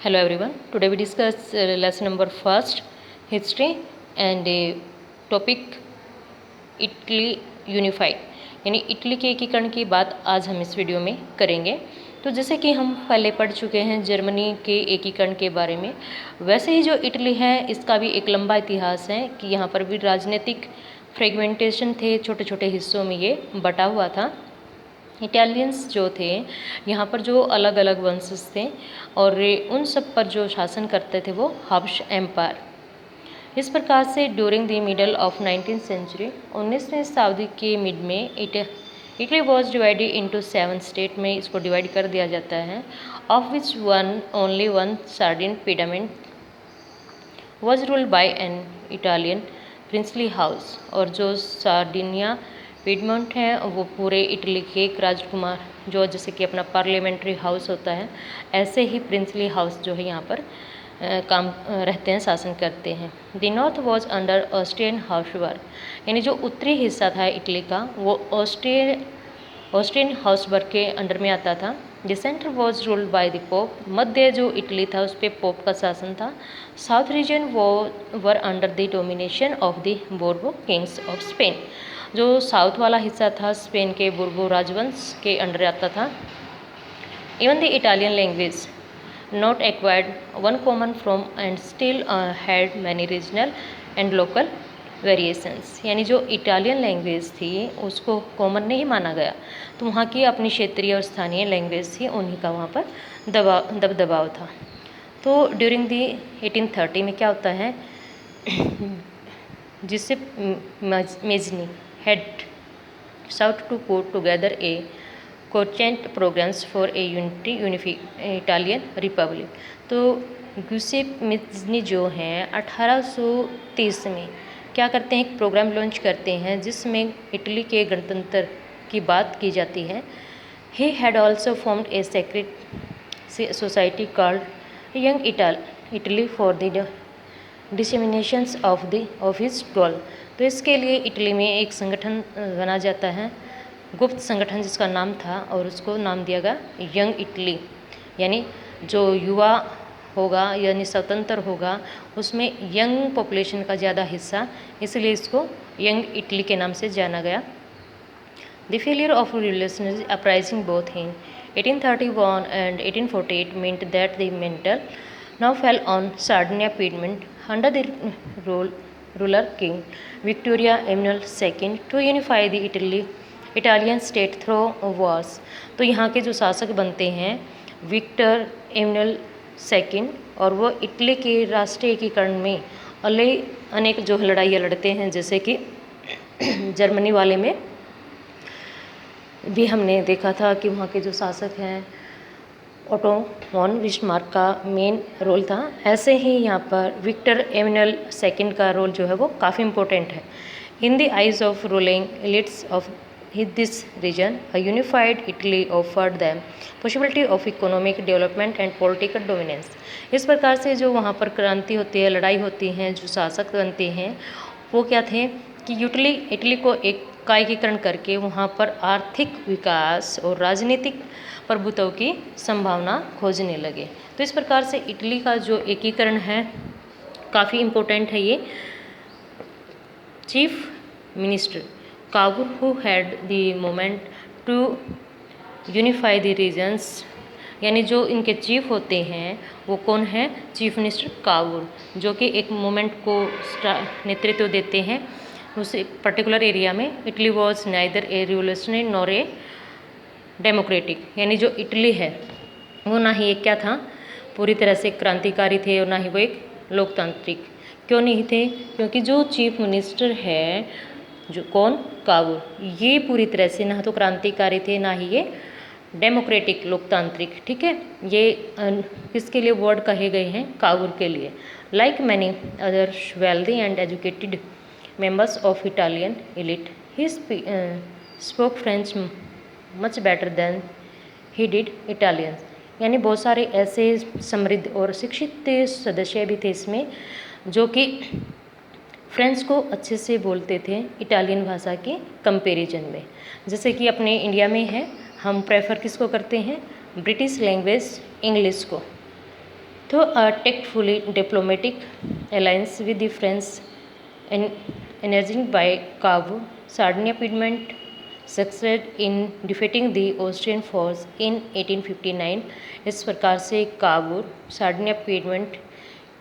Hello everyone. Today we discuss lesson number first, history and topic Italy unified, यानी Italy के एकीकरण की बात आज हम इस वीडियो में करेंगे। तो जैसे कि हम पहले पढ़ चुके हैं जर्मनी के एकीकरण के बारे में, वैसे ही जो इटली है इसका भी एक लंबा इतिहास है कि यहाँ पर भी राजनीतिक फ्रेगमेंटेशन थे, छोटे छोटे हिस्सों में ये बटा हुआ था। इटालियंस जो थे यहाँ पर जो अलग अलग वंशज थे और उन सब पर जो शासन करते थे वो हब्श एम्पायर। इस प्रकार से during the middle of 19th century 19वीं शताब्दी के मिड में Italy was divided into 7 state में इसको डिवाइड कर दिया जाता है, of which only one Sardinia Piedmont was ruled by an Italian princely house. और जो सार्डिनिया पिडमोंट है वो पूरे इटली के एक राजकुमार जो जैसे कि अपना पार्लियामेंट्री हाउस होता है, ऐसे ही प्रिंसली हाउस जो है यहाँ पर काम रहते हैं, शासन करते हैं। The north was under Austrian Habsburg, यानी जो उत्तरी हिस्सा था इटली का वो ऑस्ट्रियन हाउसबर्ग के अंडर में आता था। The centre was ruled by the pope, मध्य जो इटली था उस पर पोप का शासन था। साउथ रीजन वो were under the domination of the Bourbon kings of Spain, जो साउथ वाला हिस्सा था स्पेन के बुर्बो राजवंश के अंडर आता था। Even the Italian language not acquired one common from and still had many regional and local variations, यानी जो इटालियन लैंग्वेज थी उसको कॉमन नहीं माना गया, तो वहाँ की अपनी क्षेत्रीय और स्थानीय लैंग्वेज थी, उन्हीं का वहाँ पर दबाव था। तो ड्यूरिंग दी 1830 में क्या होता है, जिससे Mazzini had sought to put together a cogent programs for a Italian Republic। तो ग्यूसेप मेज़नी जो हैं 1830 में क्या करते हैं, एक प्रोग्राम लॉन्च करते हैं जिसमें इटली के गणतंत्र की बात की जाती है। He had also formed a secret society called Young Italy for the disseminations of his goal. तो इसके लिए इटली में एक संगठन बना जाता है, गुप्त संगठन जिसका नाम था, और उसको नाम दिया गया यंग इटली, यानी जो युवा होगा यानी स्वतंत्र होगा उसमें यंग पॉपुलेशन का ज़्यादा हिस्सा, इसलिए इसको यंग इटली के नाम से जाना गया। The failure of revolutionary uprising both in 1831 and 1848 meant that the mantle now fell on Sardinia Piedmont under the ruler King Victoria Emmanuel II to unify the Italian state through wars। तो यहाँ के जो शासक बनते हैं Victor Emmanuel second, और वो Italy के राष्ट्रीय एकीकरण में अनेक जो लड़ाइयाँ लड़ते हैं, जैसे कि जर्मनी वाले में भी हमने देखा था कि वहाँ के जो शासक हैं ओटो वॉन बिस्मार्क का मेन रोल था। ऐसे ही यहाँ पर विक्टर एमनुएल सेकंड का रोल जो है वो काफ़ी इम्पोर्टेंट है। In the eyes of ruling elites of this region a unified Italy offered them possibility of economic development and political dominance. इस प्रकार से जो वहाँ पर क्रांति होती है, लड़ाई होती हैं, जो शासक बनते हैं वो क्या थे कि इटली को एक एकीकरण करके वहाँ पर आर्थिक विकास और राजनीतिक प्रभुत्व की संभावना खोजने लगे। तो इस प्रकार से इटली का जो एकीकरण है काफ़ी इम्पोर्टेंट है। ये chief minister Cavour who had the moment to unify the regions, यानी जो इनके चीफ होते हैं वो कौन है, चीफ मिनिस्टर कावूर, जो कि एक मोमेंट को नेतृत्व देते हैं उस पर्टिकुलर एरिया में। Italy was neither A revolutionary nor a democratic, यानी जो इटली है वो ना ही एक क्या था पूरी तरह से क्रांतिकारी थे और ना ही वो एक लोकतांत्रिक। क्यों नहीं थे, क्योंकि जो चीफ मिनिस्टर है जो कौन, कावूर, ये पूरी तरह से ना तो क्रांतिकारी थे ना ही ये डेमोक्रेटिक लोकतांत्रिक। ठीक है, ये किसके लिए वर्ड कहे गए हैं, कावूर के लिए। Like many other wealthy and educated members of Italian elite, he spoke French much better than he did Italian, यानी बहुत सारे ऐसे समृद्ध और शिक्षित सदस्य भी थे इसमें जो कि फ्रेंच को अच्छे से बोलते थे इटालियन भाषा के कंपैरिजन में। जैसे कि अपने इंडिया में है, हम प्रेफर किसको करते हैं, ब्रिटिश लैंग्वेज इंग्लिश को। तो tactfully diplomatic alliance with the French and energized by Cavour, Sardinia-Piedmont succeeded in defeating the Austrian force in 1859। इस प्रकार से काबूर सार्डिनिया पीडमेंट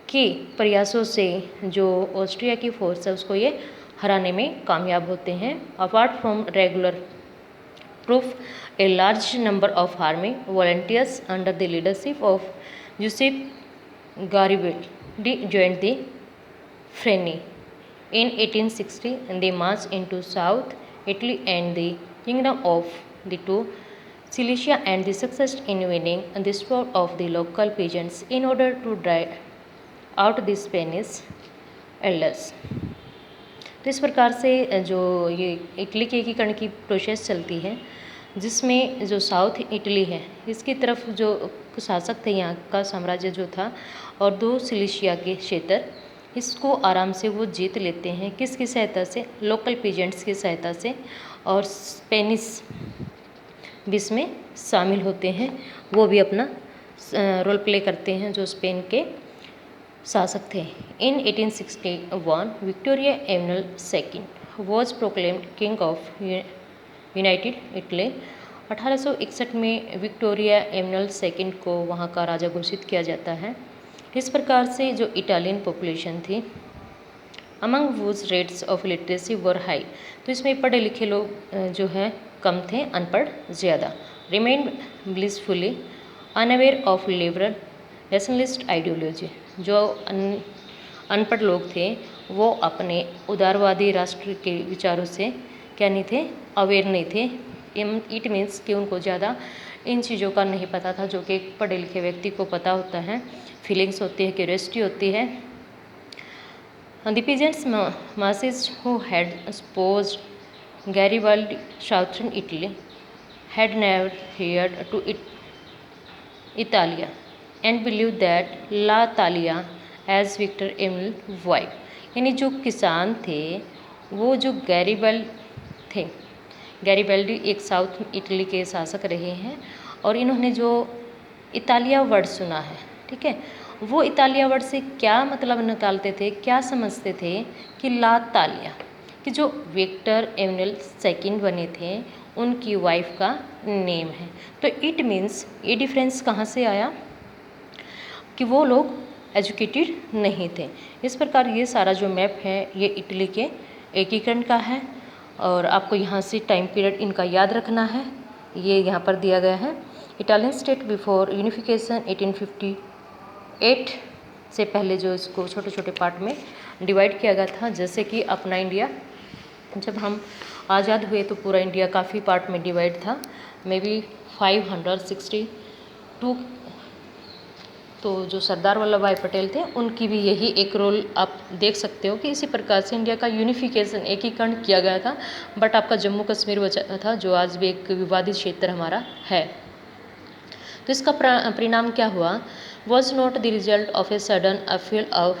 के प्रयासों से जो ऑस्ट्रिया की फोर्स है उसको ये हराने में कामयाब होते हैं। Apart from regular proof, a large number of army volunteers under the leadership of Giuseppe Garibaldi joined the Freni. In 1860, they marched into South Italy and the kingdom of the two Silesia and the success in winning the support of the local peasants in order to drive out the Spanish elders। तो इस प्रकार से जो ये Italy के एकीकरण की process चलती है, जिसमें जो साउथ इटली है इसकी तरफ जो शासक थे, यहाँ का साम्राज्य जो था, और दो सिलिशिया के क्षेत्र, इसको आराम से वो जीत लेते हैं। किसकी सहायता से? लोकल पीजेंट्स की सहायता से, और स्पेनिश भी इसमें शामिल होते हैं, वो भी अपना रोल प्ले करते हैं जो स्पेन के शासक थे। In 1861 Victoria Emmanuel second was proclaimed king of united Italy. 1861 में विक्टोरिया एमनल सेकंड को वहाँ का राजा घोषित किया जाता है। इस प्रकार से जो इटालियन पॉपुलेशन थी, among whose rates of literacy were high, तो इसमें पढ़े लिखे लोग जो है कम थे, अनपढ़ ज़्यादा। Remain blissfully unaware of liberal nationalist ideology, जो अनपढ़ लोग थे वो अपने उदारवादी राष्ट्र के विचारों से क्या नहीं थे, अवेयर नहीं थे। इट मीन्स कि उनको ज़्यादा इन चीज़ों का नहीं पता था, जो कि एक पढ़े लिखे व्यक्ति को पता होता है। फीलिंग्स होती है, क्यूरियोसिटी होती है। The peasants masses who had espoused Garibaldi southern Italy had never heard to Italia and believed that La Talia as Victor Emil wife। यानी जो किसान थे वो जो गैरिबल्डी एक साउथ इटली के शासक रहे हैं, और इन्होंने जो इतालिया वर्ड सुना है, ठीक है, वो इतालिया वर्ड से क्या मतलब निकालते थे, क्या समझते थे कि ला तालिया, कि जो विक्टर एमनुएल सेकंड बने थे उनकी वाइफ का नेम है। तो इट मीन्स ये डिफरेंस कहाँ से आया कि वो लोग एजुकेटेड नहीं थे। इस प्रकार ये सारा जो मैप है ये इटली के एकीकरण का है, और आपको यहाँ से टाइम पीरियड इनका याद रखना है। ये यहाँ पर दिया गया है। इटालियन स्टेट बिफोर यूनिफिकेशन 1858 से पहले जो इसको छोटे छोटे पार्ट में डिवाइड किया गया था, जैसे कि अपना इंडिया जब हम आज़ाद हुए तो पूरा इंडिया काफ़ी पार्ट में डिवाइड था, मे बी 562। तो जो सरदार वल्लभ भाई पटेल थे उनकी भी यही एक रोल आप देख सकते हो कि इसी प्रकार से इंडिया का यूनिफिकेशन एकीकरण किया गया था। बट आपका जम्मू कश्मीर बचा था, जो आज भी एक विवादित क्षेत्र हमारा है। तो इसका परिणाम क्या हुआ? Was not the result of a sudden appeal of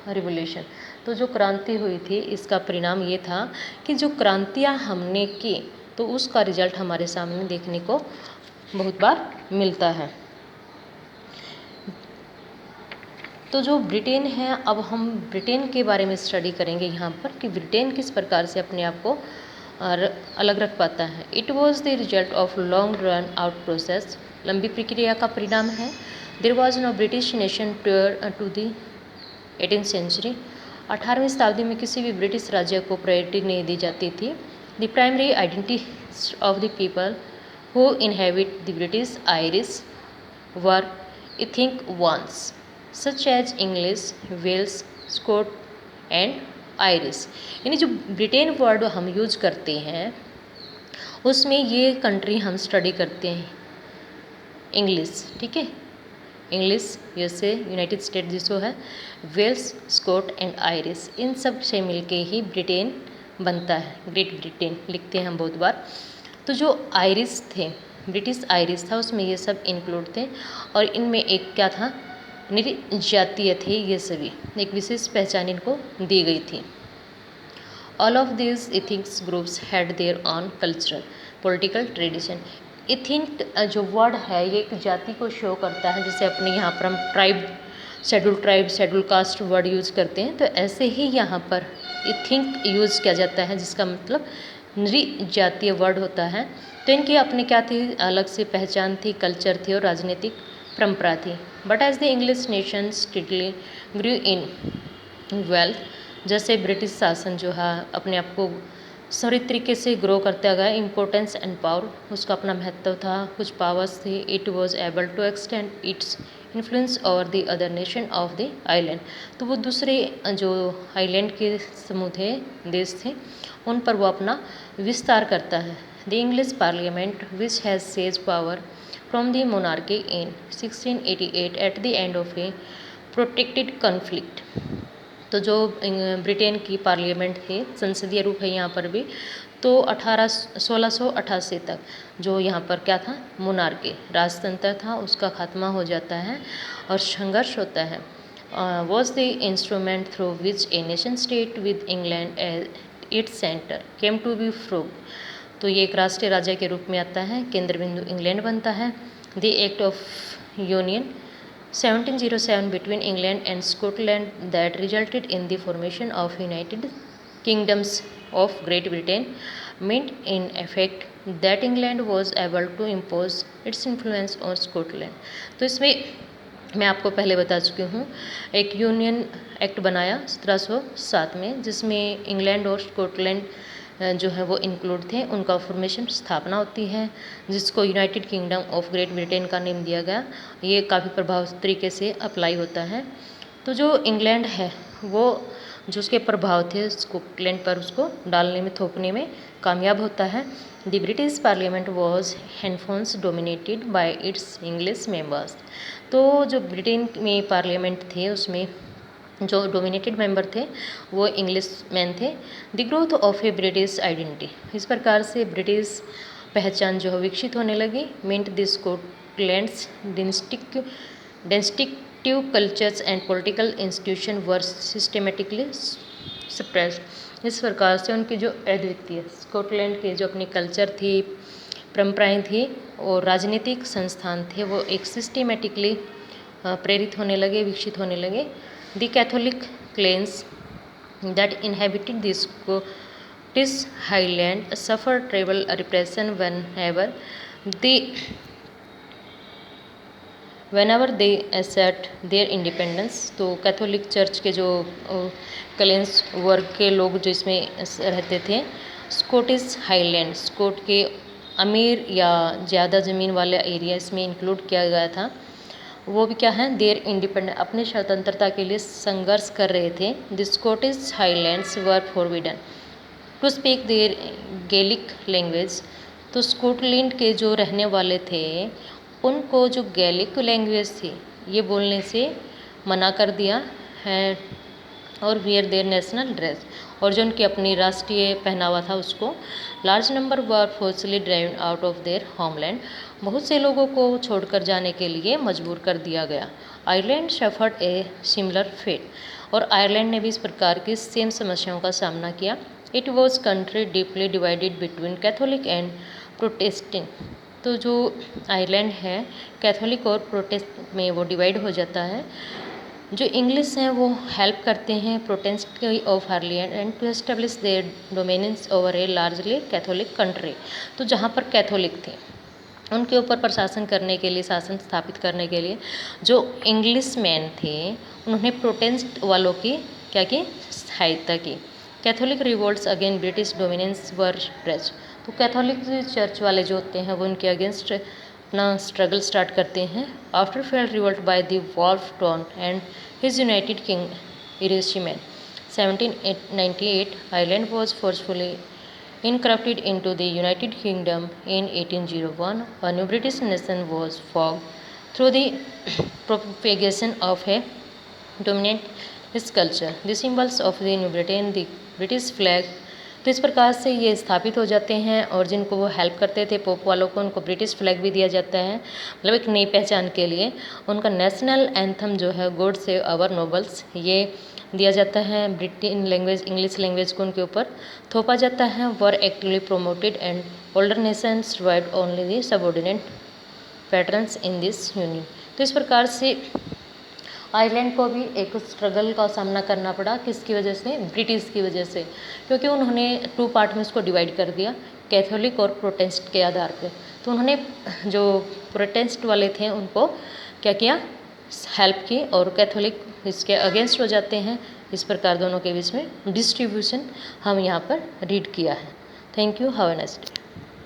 revolution. तो जो क्रांति हुई थी इसका परिणाम ये था कि जो क्रांतियाँ हमने की तो उसका रिजल्ट हमारे सामने देखने को बहुत बार मिलता है। तो जो ब्रिटेन है, अब हम ब्रिटेन के बारे में स्टडी करेंगे यहाँ पर कि ब्रिटेन किस प्रकार से अपने आप को अलग रख पाता है। It was the result of long run out process, लंबी प्रक्रिया का परिणाम है। There was no British nation to the 18th century. 18वीं शताब्दी में किसी भी ब्रिटिश राज्य को प्रायोरिटी नहीं दी जाती थी। The primary identity of the people who inhabit the British Irish were ethnic ones such as English, Welsh, Scot and Irish. यानी जो ब्रिटेन वर्ड हम यूज करते हैं उसमें ये कंट्री हम स्टडी करते हैं इंग्लिश, ठीक है, इंग्लिश यूएसए, यूनाइटेड स्टेट जिसको है, वेल्स, स्कॉट एंड आयरिश, इन सब से मिलके ही ब्रिटेन बनता है, ग्रेट ब्रिटेन लिखते हैं हम बहुत बार। तो जो आयरिश थे, ब्रिटिश आयरिश था, उसमें ये सब इंक्लूड थे, और इनमें एक क्या था, जातीय थे, ये सभी एक विशेष पहचान इनको दी गई थी। All of this ethics groups had their own cultural political tradition. Ethnic जो वर्ड है ये एक जाति को शो करता है, जैसे अपने यहाँ पर हम tribe, schedule caste word use करते हैं, तो ऐसे ही यहाँ पर इथिंक यूज़ किया जाता है, जिसका मतलब नृजातीय वर्ड होता है। तो इनकी अपनी क्या थी, अलग से पहचान थी, कल्चर थी और राजनीतिक परंपरा थी। But as the English nation steadily grew in wealth, जैसे ब्रिटिश शासन जो है अपने आप को सही तरीके से ग्रो करता गया, इम्पोर्टेंस एंड पावर, उसका अपना महत्व था, कुछ पावर्स थी। It was able to extend its influence over the other nation of the island, तो वो दूसरे जो आइलैंड के समूह थे, देश थे, उन पर वो अपना विस्तार करता है। The English parliament which has says power from the monarchy in 1688 at the end of A protected conflict, तो जो ब्रिटेन की पार्लियामेंट थी, संसदीय रूप है यहाँ पर भी, तो 1688 तक जो यहाँ पर क्या था, मोनार्की राजतंत्र था, उसका खात्मा हो जाता है और संघर्ष होता है। Was the instrument through which a nation state with England as its centre came to be forged, तो ये एक राष्ट्रीय राज्य के रूप में आता है, केंद्र बिंदु इंग्लैंड बनता है। The act of union 1707 between England and Scotland that resulted in the formation of United Kingdoms of Great Britain meant in effect that England was able to impose its influence on Scotland। तो इसमें मैं आपको पहले बता चुकी हूँ, एक union act बनाया 1707 में, जिसमें इंग्लैंड और स्कॉटलैंड जो है वो इंक्लूड थे, उनका फॉर्मेशन स्थापना होती है, जिसको United kingdom of great Britain का नेम दिया गया। ये काफ़ी प्रभावी तरीके से अप्लाई होता है। तो जो इंग्लैंड है वो जो उसके प्रभाव थे स्कॉटलैंड पर, उसको डालने में, थोपने में कामयाब होता है। द ब्रिटिश पार्लियामेंट वॉज हैंडफोन्स dominated by its English members, तो जो ब्रिटेन में पार्लियामेंट थे उसमें जो डोमिनेटेड मेंबर थे वो इंग्लिश मैन थे। The growth of A British identity, इस प्रकार से ब्रिटिश पहचान जो है विकसित होने लगी। Meant the Scotland's distinctive cultures and political institution were systematically suppressed, इस प्रकार से उनकी जो अद्वितीय स्कॉटलैंड के जो अपनी कल्चर थी, परंपराएं थी और राजनीतिक संस्थान थे, वो एक सिस्टमेटिकली प्रेरित होने लगे, विकसित होने लगे। The Catholic clans that inhabited the Scottish Highland suffered terrible repression whenever they assert their independence। तो कैथोलिक चर्च के जो क्लेंस वर्ग के लोग जो इसमें रहते थे, स्कॉटिश हाईलैंड, स्कॉट के अमीर या ज़्यादा ज़मीन वाला एरिया इसमें इंक्लूड किया गया था, वो भी क्या है, देयर इंडिपेंडेंट, अपने स्वतंत्रता के लिए संघर्ष कर रहे थे। The Scottish Highlands were forbidden to speak their Gaelic language, तो स्कॉटलैंड के जो रहने वाले थे उनको जो गैलिक लैंग्वेज थी ये बोलने से मना कर दिया है, और वियर देयर नेशनल ड्रेस, और जो उनकी अपनी राष्ट्रीय पहनावा था उसको। Large number were forcibly driven out of their homeland, बहुत से लोगों को छोड़कर जाने के लिए मजबूर कर दिया गया। Ireland suffered a similar fate, और आयरलैंड ने भी इस प्रकार की सेम समस्याओं का सामना किया। It was country deeply divided between Catholic and Protestant, तो जो आयरलैंड है कैथोलिक और प्रोटेस्ट में वो डिवाइड हो जाता है। जो इंग्लिश हैं वो हेल्प करते हैं Protestant of Ireland and to establish their dominance over a largely Catholic country, तो जहाँ पर कैथोलिक थे उनके ऊपर प्रशासन करने के लिए, शासन स्थापित करने के लिए जो इंग्लिश मैन थे उन्होंने प्रोटेस्टेंट वालों की क्या की, सहायता की। Catholic revolts against British dominance were press, तो कैथोलिक चर्च वाले जो होते हैं वो उनके अगेंस्ट अपना स्ट्रगल स्टार्ट करते हैं। After failed revolt by the Wolfe Tone and his united king Irishmen 1798, Ireland was forcefully incorporated into the United Kingdom in 1801. A new British nation was formed through the propagation of a dominant culture. The symbols of the New Britain, the British flag, तो इस प्रकार से ये स्थापित हो जाते हैं और जिनको वो हेल्प करते थे पोप वालों को, उनको ब्रिटिश फ्लैग भी दिया जाता है, मतलब एक नई पहचान के लिए। उनका नेशनल एंथम जो है गॉड सेव आवर नोबल्स, ये दिया जाता है। ब्रिटेन लैंग्वेज, इंग्लिश लैंग्वेज को उनके ऊपर थोपा जाता है। Were actively promoted and older nations survived only the subordinate patterns in this union. तो इस प्रकार से आयरलैंड को भी एक स्ट्रगल का सामना करना पड़ा, किसकी वजह से? ब्रिटिश की वजह से, क्योंकि उन्होंने 2 पार्ट में इसको डिवाइड कर दिया, कैथोलिक और प्रोटेस्टेंट के आधार पे। तो उन्होंने जो प्रोटेस्टेंट वाले थे उनको क्या किया? हेल्प की, और कैथोलिक इसके अगेंस्ट हो जाते हैं। इस प्रकार दोनों के बीच में डिस्ट्रीब्यूशन हम यहाँ पर रीड किया है। Thank you, have a nice day.